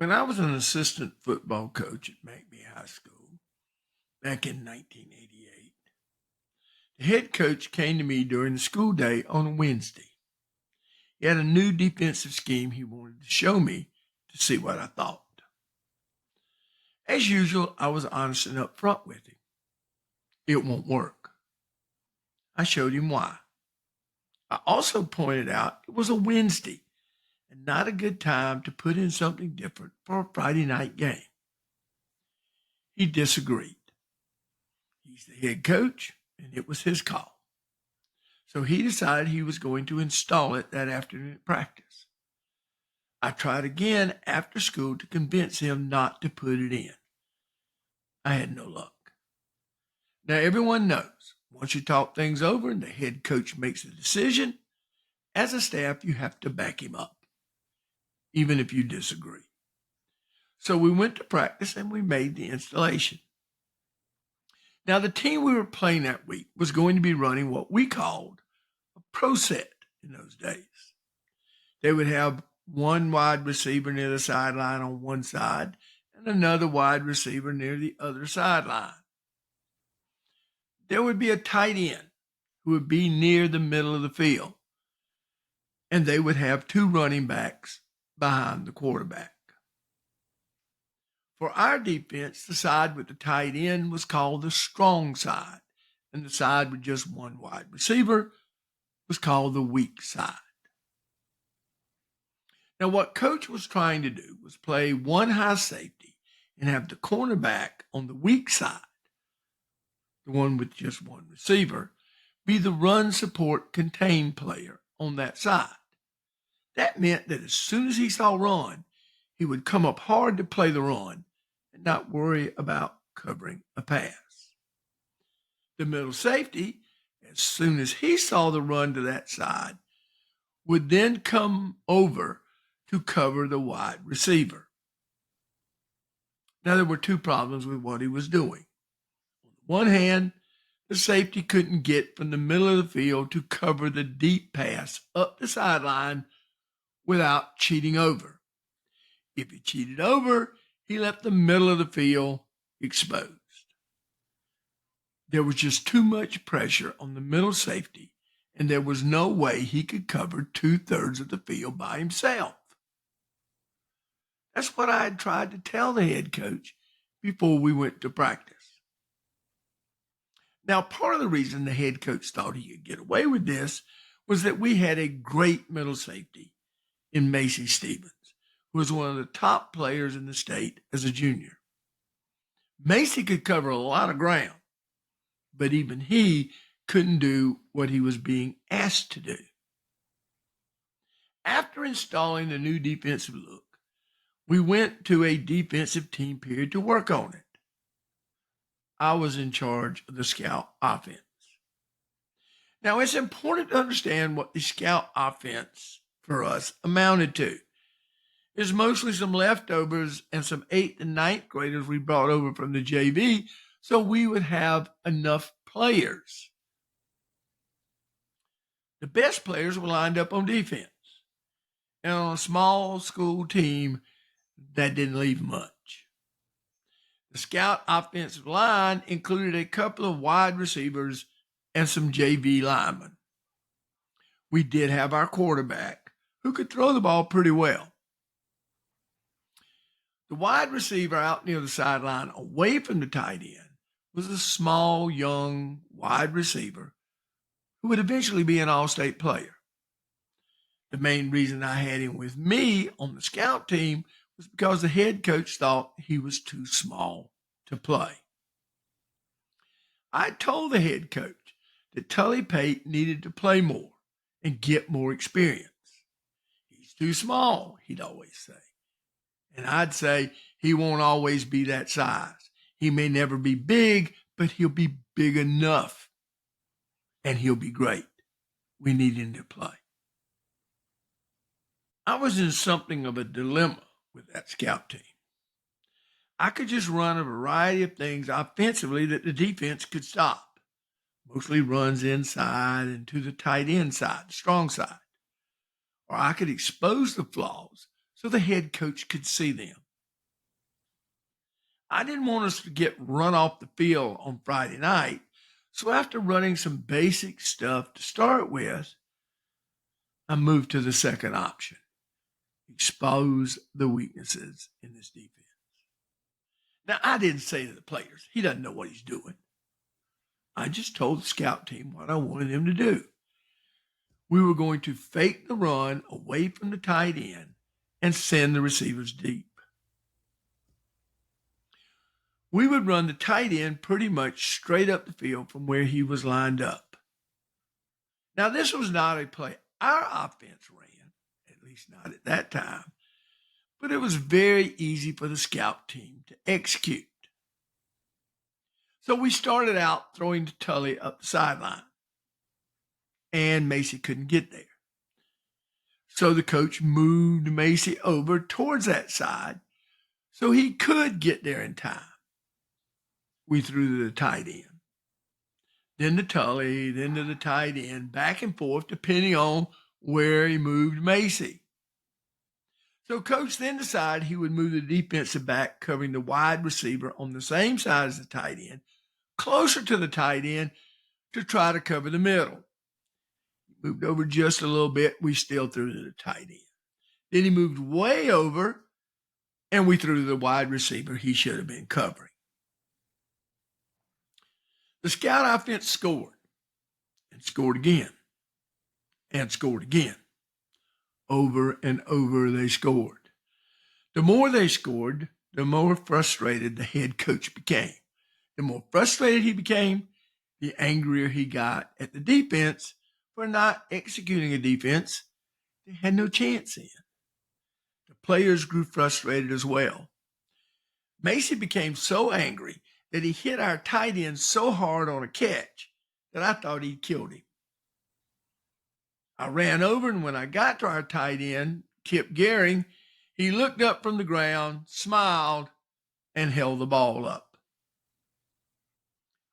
When I was an assistant football coach at McBee High School back in 1988, the head coach came to me during the school day on a Wednesday. He had a new defensive scheme he wanted to show me to see what I thought. As usual, I was honest and upfront with him. It won't work. I showed him why. I also pointed out it was a Wednesday and not a good time to put in something different for a Friday night game. He disagreed. He's the head coach, and it was his call. So he decided he was going to install it that afternoon at practice. I tried again after school to convince him not to put it in. I had no luck. Now, everyone knows once you talk things over and the head coach makes a decision, as a staff, you have to back him up, even if you disagree. So we went to practice and we made the installation. Now, the team we were playing that week was going to be running what we called a pro set in those days. They would have one wide receiver near the sideline on one side and another wide receiver near the other sideline. There would be a tight end who would be near the middle of the field, and they would have two running backs behind the quarterback. For our defense, the side with the tight end was called the strong side, and the side with just one wide receiver was called the weak side. Now, what Coach was trying to do was play one high safety and have the cornerback on the weak side, the one with just one receiver, be the run support contain player on that side. That meant that as soon as he saw run, he would come up hard to play the run and not worry about covering a pass. The middle safety, as soon as he saw the run to that side, would then come over to cover the wide receiver. Now, there were two problems with what he was doing. On the one hand, the safety couldn't get from the middle of the field to cover the deep pass up the sideline without cheating over. If he cheated over, he left the middle of the field exposed. There was just too much pressure on the middle safety, and there was no way he could cover 2/3 of the field by himself. That's what I had tried to tell the head coach before we went to practice. Now, part of the reason the head coach thought he could get away with this was that we had a great middle safety in Macy Stevens, who was one of the top players in the state as a junior. Macy could cover a lot of ground, but even he couldn't do what he was being asked to do. After installing the new defensive look, we went to a defensive team period to work on it. I was in charge of the scout offense. Now, it's important to understand what the scout offense for us amounted to. It's mostly some leftovers and some 8th and 9th graders we brought over from the JV, so we would have enough players. The best players were lined up on defense. And on a small school team, that didn't leave much. The scout offensive line included a couple of wide receivers and some JV linemen. We did have our quarterback, who could throw the ball pretty well. The wide receiver out near the sideline away from the tight end was a small, young wide receiver who would eventually be an all-state player. The main reason I had him with me on the scout team was because the head coach thought he was too small to play. I told the head coach that Tully Pate needed to play more and get more experience. He's too small, he'd always say. And I'd say he won't always be that size. He may never be big, but he'll be big enough. And he'll be great. We need him to play. I was in something of a dilemma with that scout team. I could just run a variety of things offensively that the defense could stop, mostly runs inside and to the tight end side, the strong side. Or I could expose the flaws so the head coach could see them. I didn't want us to get run off the field on Friday night. So after running some basic stuff to start with, I moved to the second option: expose the weaknesses in this defense. Now, I didn't say to the players, he doesn't know what he's doing. I just told the scout team what I wanted them to do. We were going to fake the run away from the tight end and send the receivers deep. We would run the tight end pretty much straight up the field from where he was lined up. Now, this was not a play our offense ran, at least not at that time, but it was very easy for the scout team to execute. So we started out throwing to Tully up the sideline, and Macy couldn't get there. So the coach moved Macy over towards that side so he could get there in time. We threw to the tight end, then to Tully, then to the tight end, back and forth depending on where he moved Macy. So coach then decided he would move the defensive back covering the wide receiver on the same side as the tight end, closer to the tight end to try to cover the middle. He moved over just a little bit. We still threw to the tight end. Then he moved way over, and we threw to the wide receiver he should have been covering. The scout offense scored, and scored again, and scored again. Over and over they scored. The more they scored, the more frustrated the head coach became. The more frustrated he became, the angrier he got at the defense for not executing a defense they had no chance in. The players grew frustrated as well. Macy became so angry that he hit our tight end so hard on a catch that I thought he'd killed him. I ran over, and when I got to our tight end, Kip Gehring, he looked up from the ground, smiled, and held the ball up.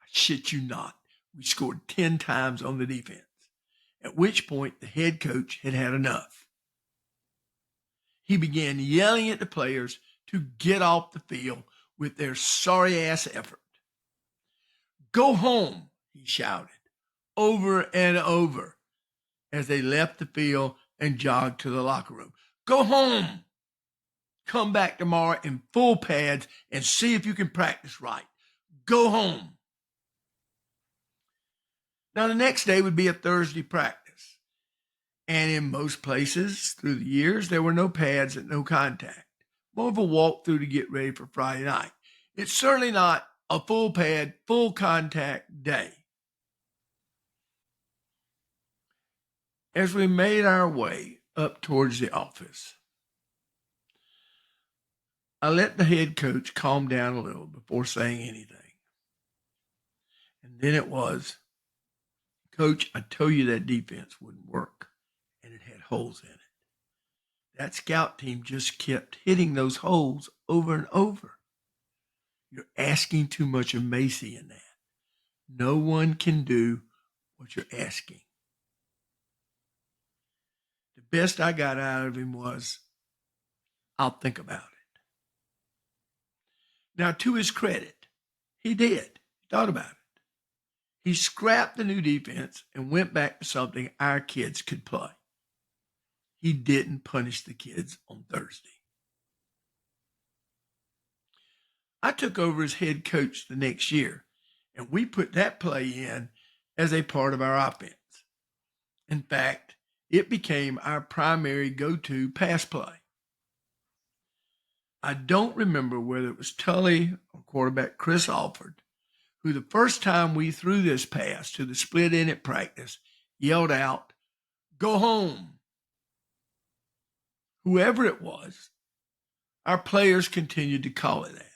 I shit you not, we scored 10 times on the defense, at which point the head coach had had enough. He began yelling at the players to get off the field with their sorry-ass effort. Go home, he shouted, over and over, as they left the field and jogged to the locker room. Go home. Come back tomorrow in full pads and see if you can practice right. Go home. Now, the next day would be a Thursday practice. And in most places through the years, there were no pads and no contact. More of a walkthrough to get ready for Friday night. It's certainly not a full pad, full contact day. As we made our way up towards the office, I let the head coach calm down a little before saying anything. And then it was, Coach, I told you that defense wouldn't work, and it had holes in it. That scout team just kept hitting those holes over and over. You're asking too much of Macy in that. No one can do what you're asking. The best I got out of him was, I'll think about it. Now, to his credit, he did. He thought about it. He scrapped the new defense and went back to something our kids could play. He didn't punish the kids on Thursday. I took over as head coach the next year, and we put that play in as a part of our offense. In fact, it became our primary go-to pass play. I don't remember whether it was Tully or quarterback Chris Alford, who the first time we threw this pass to the split end at practice yelled out, "Go home." Whoever it was, our players continued to call it that.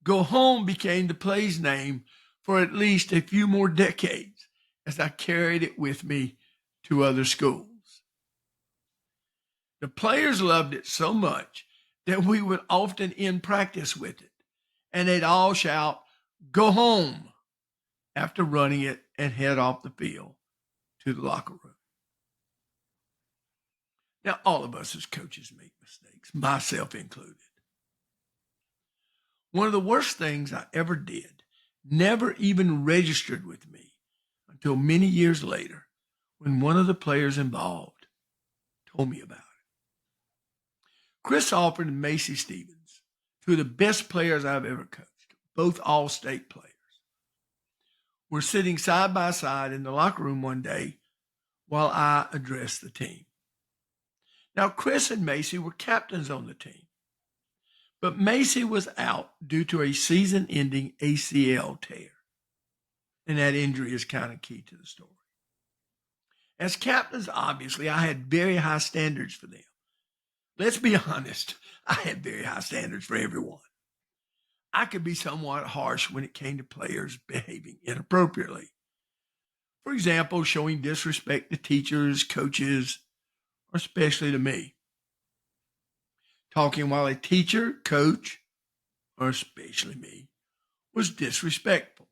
Go home became the play's name for at least a few more decades as I carried it with me to other schools. The players loved it so much that we would often end practice with it, and they'd all shout, "Go home," after running it and head off the field to the locker room. Now, all of us as coaches make mistakes, myself included. One of the worst things I ever did never even registered with me until many years later when one of the players involved told me about it. Chris Alford and Macy Stevens, two of the best players I've ever coached, both all-state players, were sitting side by side in the locker room one day while I addressed the team. Now, Chris and Macy were captains on the team, but Macy was out due to a season-ending ACL tear, and that injury is kind of key to the story. As captains, obviously, I had very high standards for them. Let's be honest, I had very high standards for everyone. I could be somewhat harsh when it came to players behaving inappropriately. For example, showing disrespect to teachers, coaches, or especially to me. Talking while a teacher, coach, or especially me, was disrespectful.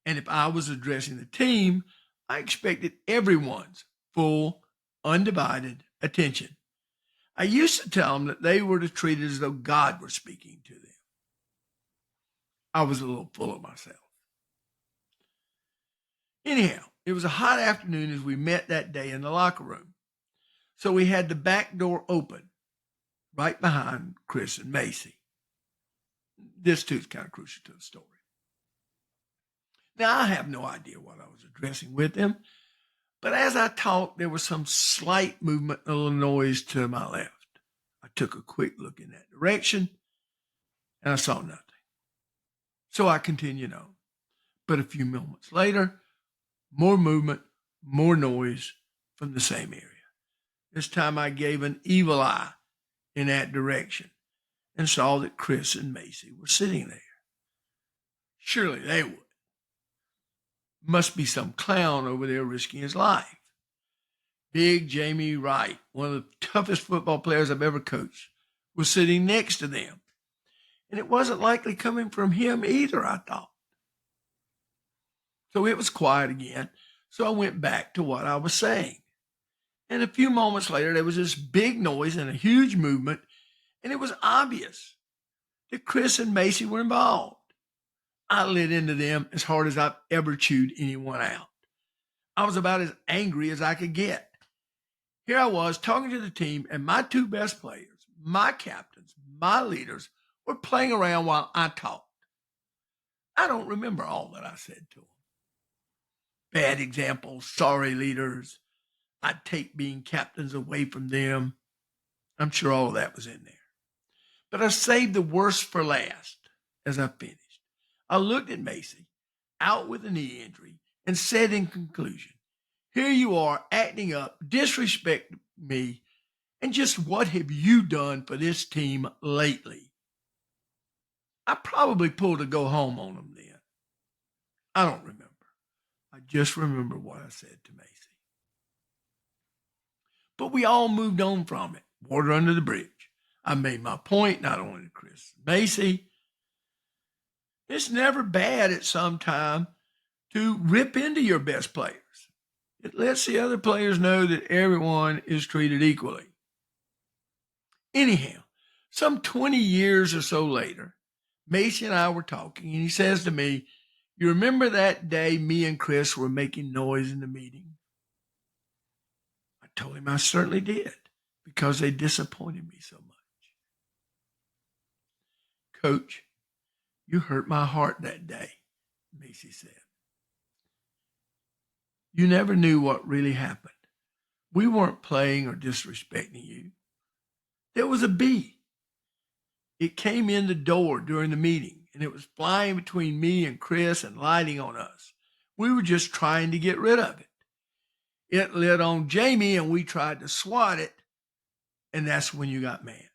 And if I was addressing the team, I expected everyone's full, undivided attention. I used to tell them that they were to treat it as though God were speaking to them. I was a little full of myself. Anyhow, it was a hot afternoon as we met that day in the locker room. So we had the back door open, right behind Chris and Macy. This too is kind of crucial to the story. Now, I have no idea what I was addressing with them, but as I talked, there was some slight movement, a little noise to my left. I took a quick look in that direction, and I saw nothing. So I continued on. But a few moments later, more movement, more noise from the same area. This time I gave an evil eye in that direction and saw that Chris and Macy were sitting there. Surely they would. Must be some clown over there risking his life. Big Jamie Wright, one of the toughest football players I've ever coached, was sitting next to them. And it wasn't likely coming from him either, I thought. So it was quiet again. So I went back to what I was saying. And a few moments later, there was this big noise and a huge movement. And it was obvious that Chris and Macy were involved. I lit into them as hard as I've ever chewed anyone out. I was about as angry as I could get. Here I was talking to the team, and my two best players, my captains, my leaders, were playing around while I talked. I don't remember all that I said to them. Bad examples, sorry leaders. I'd take being captains away from them. I'm sure all of that was in there. But I saved the worst for last as I finished. I looked at Macy, out with a knee injury, and said in conclusion, here you are acting up, disrespecting me, and just what have you done for this team lately? I probably pulled a go home on them then. I don't remember. I just remember what I said to Macy. But we all moved on from it. Water under the bridge. I made my point, not only to Chris and Macy. It's never bad at some time to rip into your best players. It lets the other players know that everyone is treated equally. Anyhow, some 20 years or so later, Macy and I were talking, and he says to me, you remember that day me and Chris were making noise in the meeting? I told him I certainly did, because they disappointed me so much. Coach, you hurt my heart that day, Macy said. You never knew what really happened. We weren't playing or disrespecting you. There was a bee. It came in the door during the meeting, and it was flying between me and Chris and lighting on us. We were just trying to get rid of it. It lit on Jamie, and we tried to swat it, and that's when you got mad.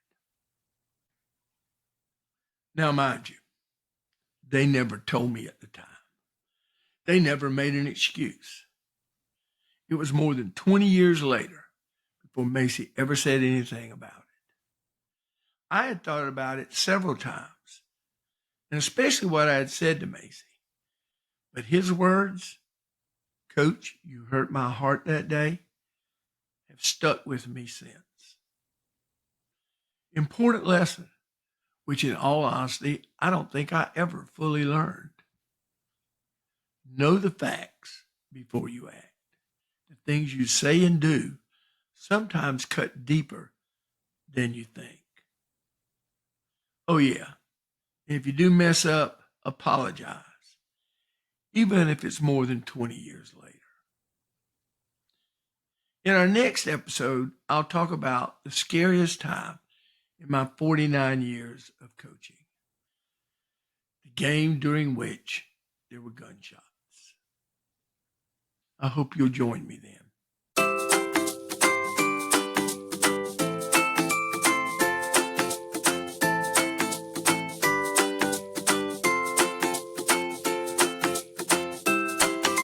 Now, mind you, they never told me at the time. They never made an excuse. It was more than 20 years later before Macy ever said anything about it. I had thought about it several times, and especially what I had said to Macy. But his words, Coach, you hurt my heart that day, have stuck with me since. Important lesson. which in all honesty, I don't think I ever fully learned. Know the facts before you act. The things you say and do sometimes cut deeper than you think. Oh, yeah. If you do mess up, apologize, even if it's more than 20 years later. In our next episode, I'll talk about the scariest time in my 49 years of coaching, the game during which there were gunshots. I hope you'll join me then.